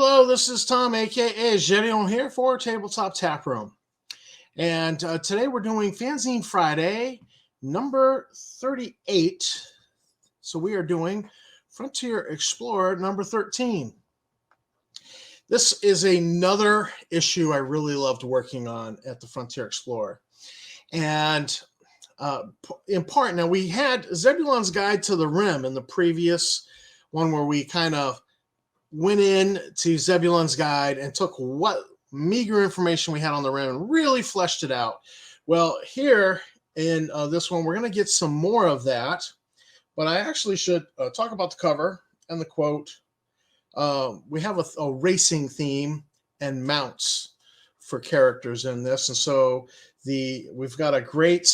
Hello, this is Tom, aka Zebulon, here for Tabletop Tap Room. And today we're doing Fanzine Friday, number 38. So we are doing Frontier Explorer number 13. This is another issue I really loved working on at the Frontier Explorer. And in part, now we had Zebulon's Guide to the Rim in the previous one where we kind of went in to Zebulon's Guide and took what meager information we had on the rim and really fleshed it out. Well, here in this one, we're going to get some more of that, but I actually should talk about the cover and the quote. We have a racing theme and mounts for characters in this, and so we've got a great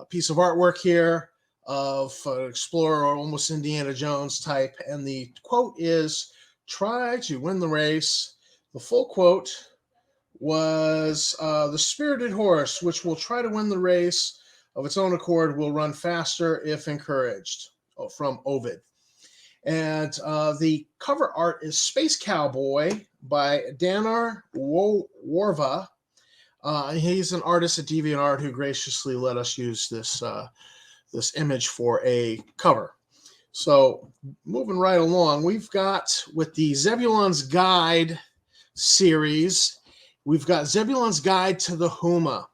piece of artwork here of explorer or almost Indiana Jones type. And the quote is, "Try to win the race." The full quote was, "The spirited horse, which will try to win the race of its own accord, will run faster if encouraged," from Ovid. And the cover art is Space Cowboy by Danar Warva. He's an artist at DeviantArt who graciously let us use this image for a cover. So moving right along, we've got with the Zebulon's Guide series, we've got Zebulon's Guide to the Humma.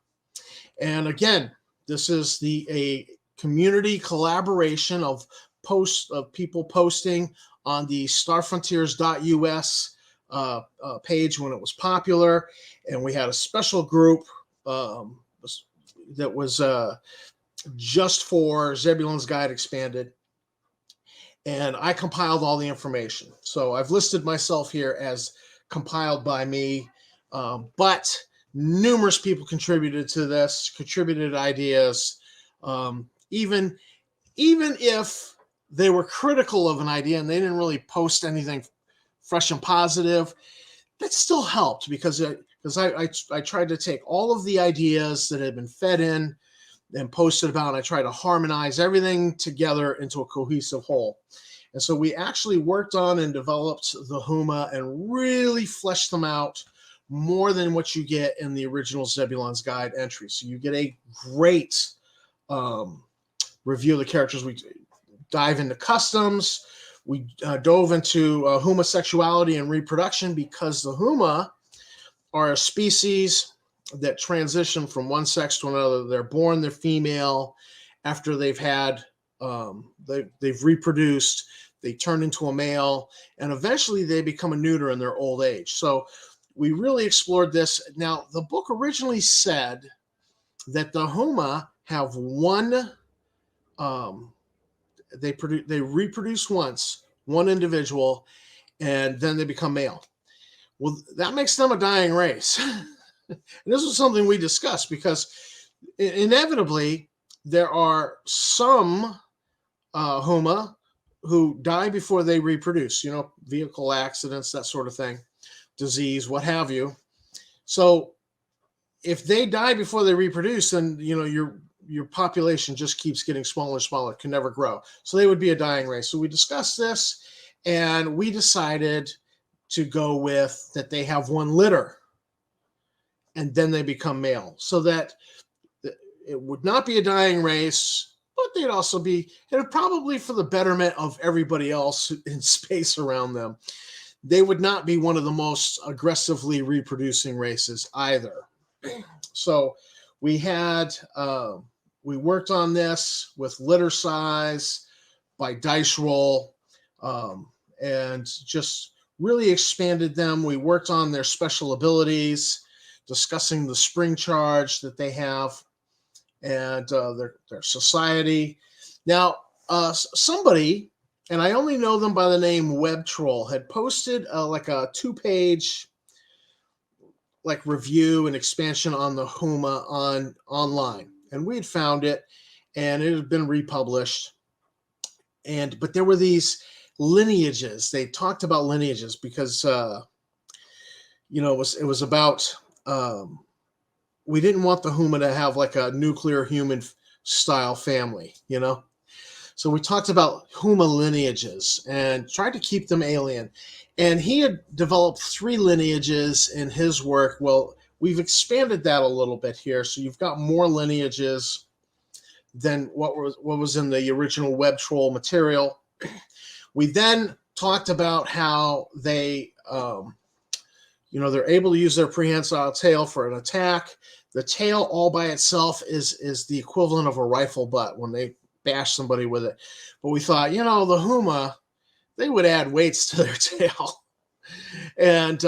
And again, this is a community collaboration of people posting on the starfrontiers.us page when it was popular. And we had a special group that was just for Zebulon's Guide Expanded, and I compiled all the information. So I've listed myself here as compiled by me, but numerous people contributed to this, contributed ideas. Even if they were critical of an idea and they didn't really post anything fresh and positive, that still helped because I tried to take all of the ideas that had been fed in and posted about, and I try to harmonize everything together into a cohesive whole. And so we actually worked on and developed the Humma and really fleshed them out more than what you get in the original Zebulon's Guide entry. So you get a great review of the characters. We dive into customs. We dove into homosexuality and reproduction because the Humma are a species that transition from one sex to another. They're born, they're female. After they've had, they've reproduced, they turn into a male, and eventually they become a neuter in their old age. So we really explored this. Now, the book originally said that the Humma have one, they reproduce once, one individual, and then they become male. Well, that makes them a dying race. And this was something we discussed because inevitably there are some Humma who die before they reproduce, vehicle accidents, that sort of thing, disease, what have you. So if they die before they reproduce, then, your population just keeps getting smaller and smaller, can never grow. So they would be a dying race. So we discussed this and we decided to go with that they have one litter and then they become male, so that it would not be a dying race, but they'd also be, and probably for the betterment of everybody else in space around them, they would not be one of the most aggressively reproducing races either. So we worked on this with litter size by dice roll, and just really expanded them. We worked on their special abilities, discussing the spring charge that they have and their society. Now, somebody, and I only know them by the name Web Troll, had posted like a 2-page review and expansion on the Humma online, and we had found it, and it had been republished. But there were these lineages. They talked about lineages because it was about. We didn't want the Humma to have like a nuclear human style family, So we talked about Humma lineages and tried to keep them alien. And he had developed 3 lineages in his work. Well, we've expanded that a little bit here, so you've got more lineages than what was in the original Web Troll material. We then talked about how they, they're able to use their prehensile tail for an attack. The tail all by itself is the equivalent of a rifle butt when they bash somebody with it. But we thought, the Humma, they would add weights to their tail and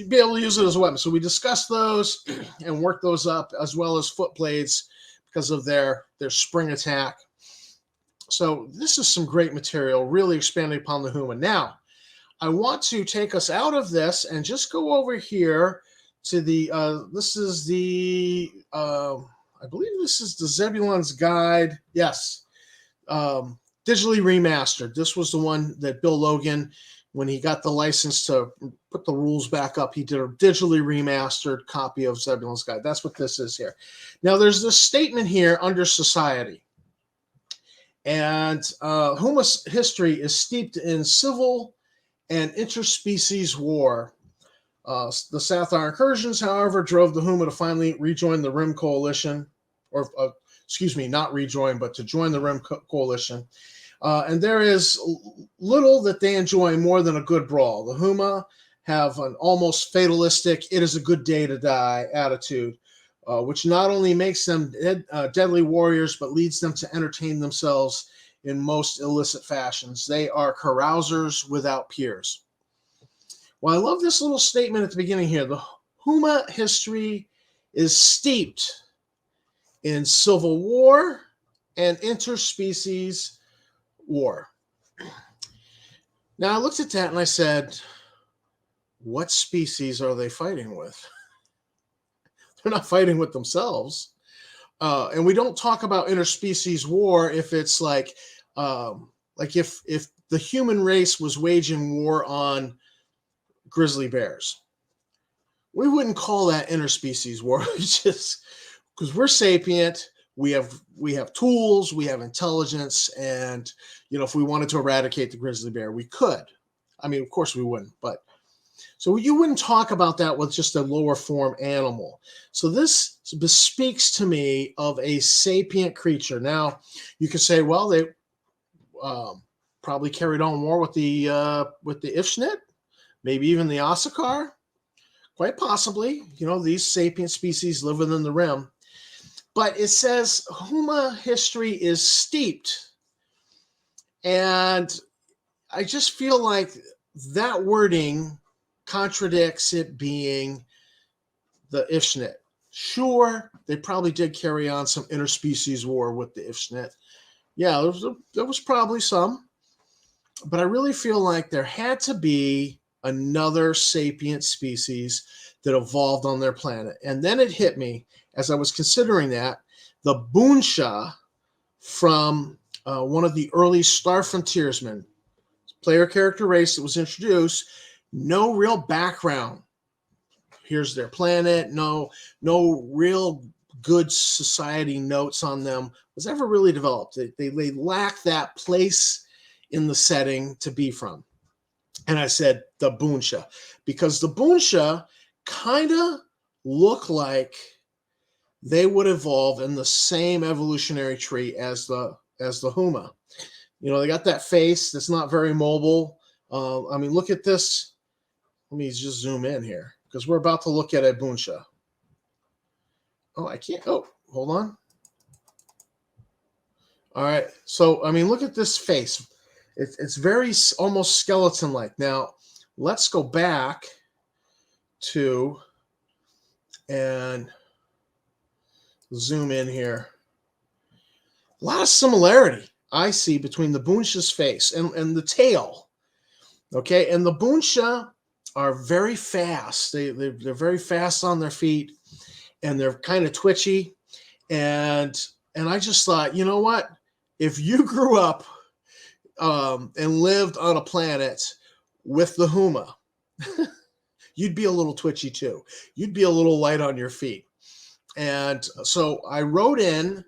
be able to use it as a weapon. So we discussed those and worked those up, as well as foot blades because of their spring attack. So this is some great material, really expanding upon the Humma. Now, I want to take us out of this and just go over here to the, this is the, I believe this is the Zebulon's Guide. Yes. Digitally remastered. This was the one that Bill Logan, when he got the license to put the rules back up, he did a digitally remastered copy of Zebulon's Guide. That's what this is here. Now, there's this statement here under society. And Humma's history is steeped in civil and interspecies war. The South Island incursions, however, drove the Humma to finally rejoin the Rim Coalition, or not rejoin, but to join the Rim Coalition. And there is little that they enjoy more than a good brawl. The Humma have an almost fatalistic, it is a good day to die attitude, which not only makes them deadly warriors, but leads them to entertain themselves in most illicit fashions. They are carousers without peers. Well, I love this little statement at the beginning here. The Humma history is steeped in civil war and interspecies war. Now, I looked at that and I said, what species are they fighting with? They're not fighting with themselves. And we don't talk about interspecies war if it's like if the human race was waging war on grizzly bears. We wouldn't call that interspecies war. Just because we're sapient, we have tools, we have intelligence, and if we wanted to eradicate the grizzly bear, we could. I mean, of course we wouldn't, but so you wouldn't talk about that with just a lower form animal. So this bespeaks to me of a sapient creature. Now, you could say, well, they probably carried on war with the Ifshnit, maybe even the Ossakar. Quite possibly. These sapient species live within the rim. But it says Humma history is steeped. And I just feel like that wording contradicts it being the Ifshnit. Sure, they probably did carry on some interspecies war with the Ifshnit. Yeah, there was probably some. But I really feel like there had to be another sapient species that evolved on their planet. And then it hit me as I was considering that the Boon'sheh from one of the early Star Frontiersmen, player character race that was introduced, no real background. Here's their planet. No real good society notes on them was ever really developed. They lack that place in the setting to be from. And I said the Boon'sheh, because the Boon'sheh kind of look like they would evolve in the same evolutionary tree as the Humma. They got that face that's not very mobile. I mean, look at this. Let me just zoom in here because we're about to look at a Boon'sheh. Oh, I can't. Oh, hold on. All right. So, I mean, look at this face. It's very almost skeleton-like. Now, let's go back to and zoom in here. A lot of similarity I see between the Boon'sheh's face and the tail. Okay, and the Boon'sheh are very fast. They're very fast on their feet, and they're kind of twitchy. And I just thought, you know what? If you grew up and lived on a planet with the Humma, you'd be a little twitchy too. You'd be a little light on your feet. And so I wrote in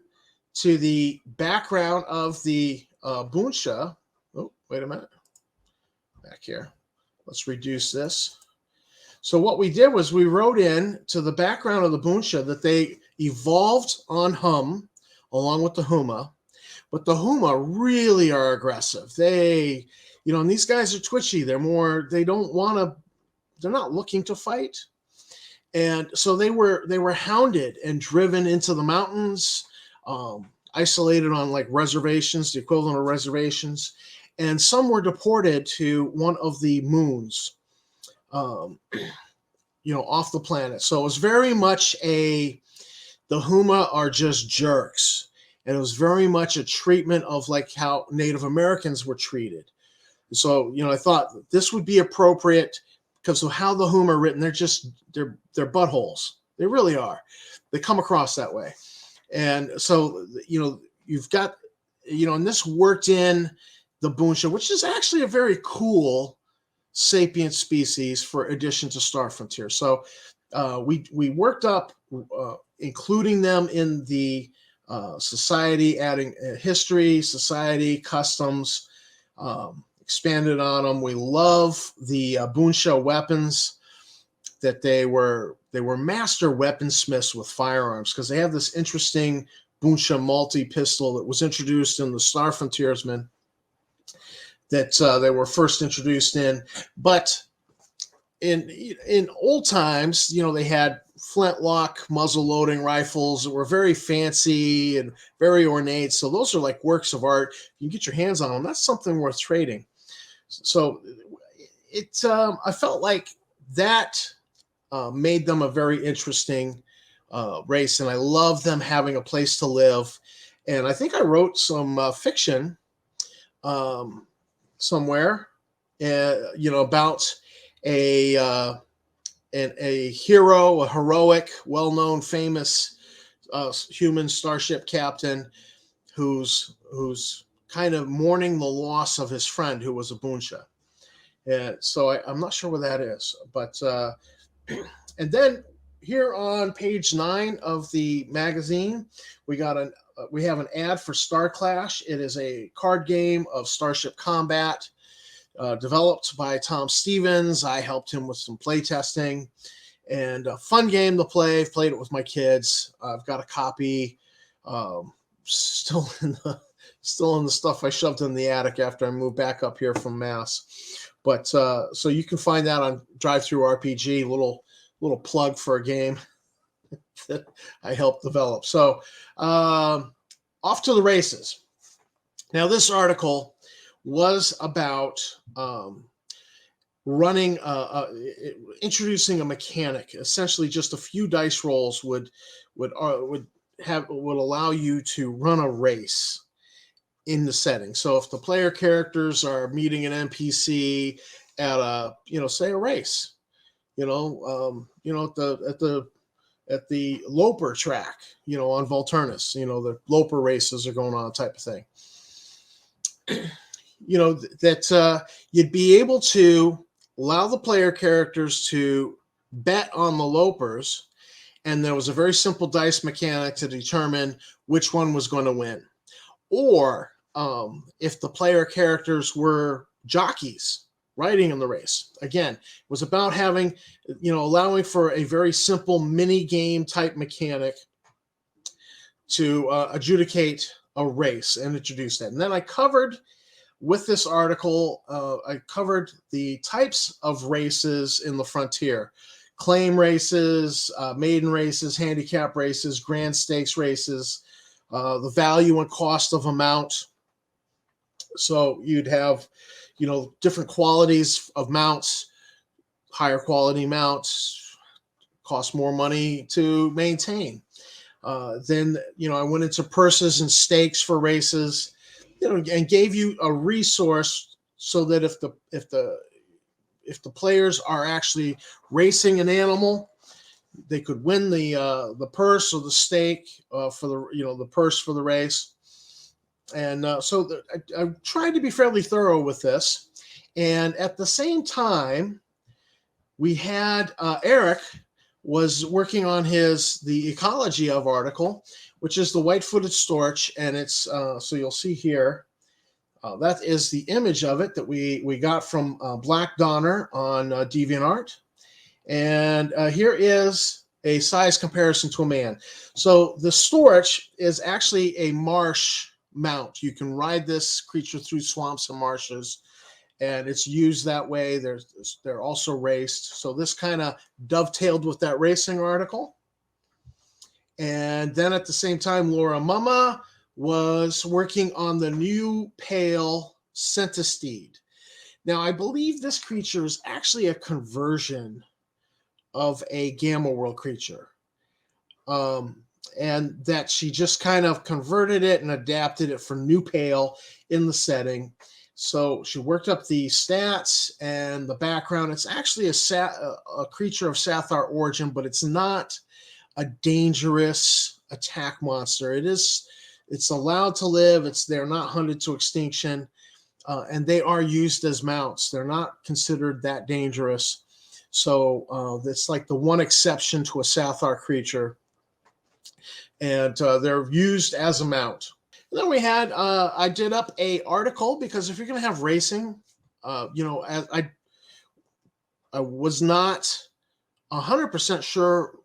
to the background of the Boon'sheh. Oh, wait a minute. Back here. let's reduce this. So what we did was we wrote in to the background of the Boon'sheh that they evolved on along with the Humma, but the Humma really are aggressive. They, and these guys are twitchy. They don't want to, they're not looking to fight. And so they were hounded and driven into the mountains, isolated on like reservations, the equivalent of reservations, and some were deported to one of the moons, off the planet. So it was very much the Humma are just jerks, and it was very much a treatment of like how Native Americans were treated. So I thought this would be appropriate because of how the Humma are written. They're buttholes. They really are. They come across that way. And so, you've got, and this worked in the Boon'sheh, which is actually a very cool sapient species for addition to Star Frontier. So we worked up including them in the society, adding history, society, customs, expanded on them. We love the Boon'sheh weapons, that they were master weaponsmiths with firearms, because they have this interesting Boon'sheh multi-pistol that was introduced in the Star Frontiersman that they were first introduced in. But in old times, they had flintlock muzzle loading rifles that were very fancy and very ornate. So those are like works of art. You can get your hands on them. That's something worth trading. So I felt like that made them a very interesting race, and I love them having a place to live. And I think I wrote some fiction somewhere, about a hero, a heroic, well-known, famous human starship captain who's kind of mourning the loss of his friend who was a Boon'sheh. And so I'm not sure what that is, but and then here on page 9 of the magazine, we have an ad for Star Clash. It is a card game of starship combat, developed by Tom Stevens. I helped him with some play testing, and a fun game to play. I've played it with my kids. I've got a copy, still in the stuff I shoved in the attic after I moved back up here from Mass. But so you can find that on Drive-Thru RPG. Little plug for a game that I helped develop. So off to the races. Now, this article was about running, introducing a mechanic. Essentially, just a few dice rolls would allow you to run a race in the setting. So if the player characters are meeting an NPC at say a race, at the Loper track, on Volturnus, the Loper races are going on, type of thing. That you'd be able to allow the player characters to bet on the Lopers, and there was a very simple dice mechanic to determine which one was going to win. Or if the player characters were jockeys riding in the race, again, it was about having, allowing for a very simple mini game type mechanic to adjudicate a race and introduce that. And then I covered with this article, I covered the types of races in the frontier: claim races, maiden races, handicap races, grand stakes races, the value and cost of a mount. So you'd have, different qualities of mounts. Higher quality mounts cost more money to maintain. Then, I went into purses and stakes for races, and gave you a resource so that if the players are actually racing an animal, they could win the purse or the stake for the purse for the race. And so I tried to be fairly thorough with this. And at the same time, we had Eric was working on the ecology of article, which is the white-footed storch. And it's, so you'll see here, That is the image of it that we got from Black Donner on DeviantArt. And here is a size comparison to a man. So the storch is actually a marsh mount. You can ride this creature through swamps and marshes, and it's used that way. They're also raced. So this kind of dovetailed with that racing article. And then at the same time, Laura Humma was working on the new pale Centistede. Now, I believe this creature is actually a conversion of a Gamma World creature. And that she just kind of converted it and adapted it for new pale in the setting. So she worked up the stats and the background. It's actually a creature of Sathar origin, but it's not a dangerous attack monster. It's allowed to live. They're not hunted to extinction, and they are used as mounts. They're not considered that dangerous. So it's like the one exception to a Sathar creature, and they're used as a mount. And then we had I did up a article, because if you're going to have racing, I was not 100% sure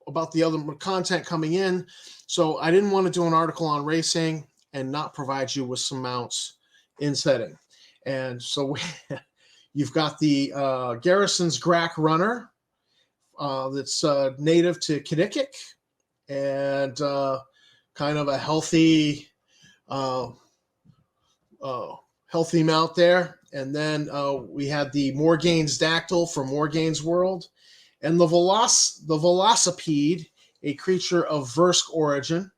about the other content coming in, so I didn't want to do an article on racing and not provide you with some mounts in setting. And so you've got the Garrison's Grack Runner that's native to Connecticut, and kind of a healthy mount there. And then we had the Morgane's Dactyl from Morgane's World, and the Velocipede, a creature of Versk origin.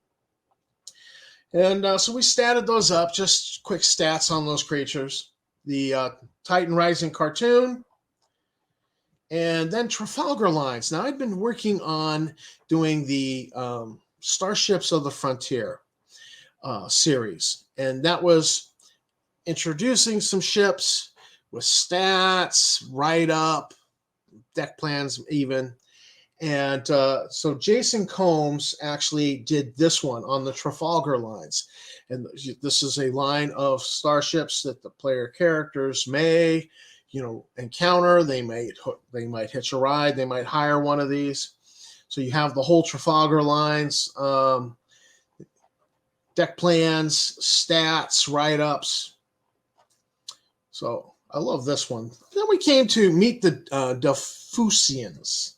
And so we statted those up, just quick stats on those creatures. The Titan Rising cartoon, and then Trafalgar Lines. Now, I'd been working on doing the Starships of the Frontier series, and that was introducing some ships with stats, write-up, deck plans even. And so Jason Combs actually did this one on the Trafalgar Lines. And this is a line of starships that the player characters may, encounter. They might hitch a ride. They might hire one of these. So you have the whole Trafalgar Lines, deck plans, stats, write-ups. So I love this one. Then we came to meet the Diffusians.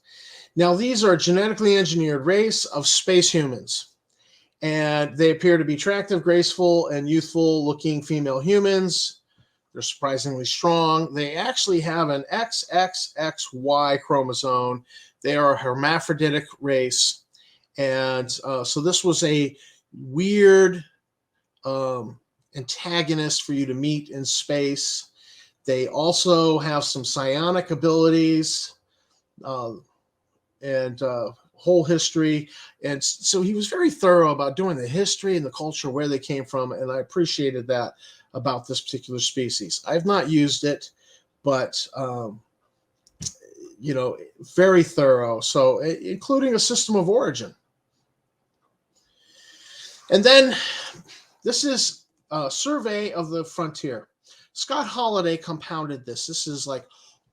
Now, these are a genetically engineered race of space humans, and they appear to be attractive, graceful, and youthful-looking female humans. They're surprisingly strong. They actually have an XXXY chromosome. They are a hermaphroditic race, and so this was a weird antagonist for you to meet in space. They also have some psionic abilities, and whole history. And so he was very thorough about doing the history and the culture, where they came from, and I appreciated that about this particular species. I've not used it, but very thorough. So including a system of origin. And then this is a survey of the frontier. Scott Holliday compounded this. This is like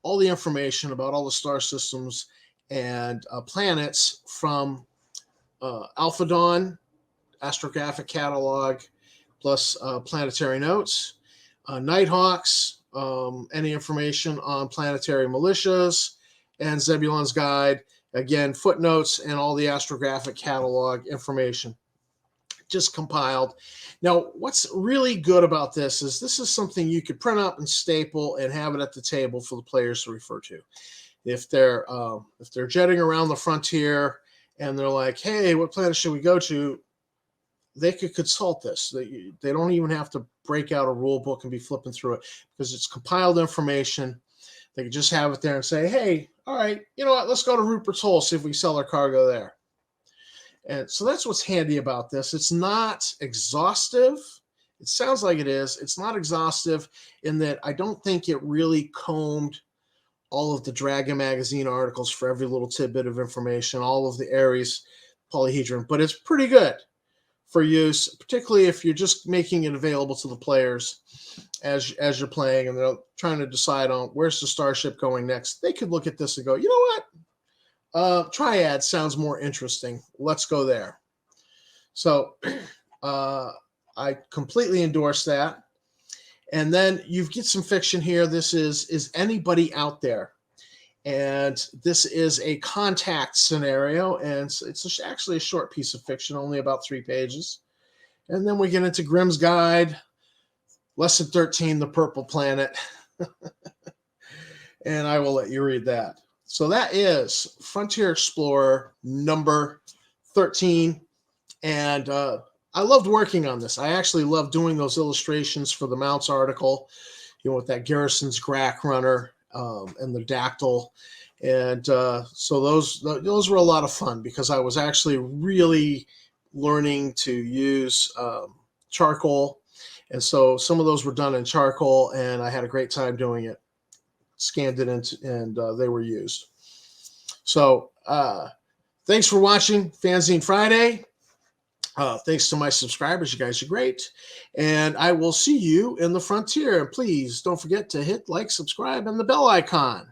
all the information about all the star systems and planets from Alpha Dawn, Astrographic Catalog, plus planetary notes, Nighthawks, any information on planetary militias, and Zebulon's Guide. Again, footnotes and all the Astrographic Catalog information just compiled. Now, what's really good about this is something you could print up and staple and have it at the table for the players to refer to. If they're jetting around the frontier and they're like, hey, what planet should we go to? They could consult this. They don't even have to break out a rule book and be flipping through it, because it's compiled information. They could just have it there and say, hey, all right, you know what? Let's go to Rupert's Hole, see if we sell our cargo there. And so that's what's handy about this. It's not exhaustive. It sounds like it is. It's not exhaustive in that I don't think it really combed all of the Dragon magazine articles for every little tidbit of information, all of the Ares polyhedron, but it's pretty good for use, particularly if you're just making it available to the players as you're playing and they're trying to decide on where's the starship going next. They could look at this and go, you know what? Triad sounds more interesting. Let's go there. So I completely endorse that. And then you get some fiction here. This is anybody out there? And this is a contact scenario, and it's actually a short piece of fiction, only about 3 pages. And then we get into Grimm's Guide, Lesson 13, The Purple Planet. And I will let you read that. So that is Frontier Explorer number 13. And I loved working on this. I actually loved doing those illustrations for the Mounts article, with that Garrison's Grack runner and the dactyl. And so those were a lot of fun because I was actually really learning to use charcoal. And so some of those were done in charcoal, and I had a great time doing it. Scanned it into, and they were used. So thanks for watching Fanzine Friday. Thanks to my subscribers. You guys are great. And I will see you in the frontier. And please don't forget to hit like, subscribe, and the bell icon.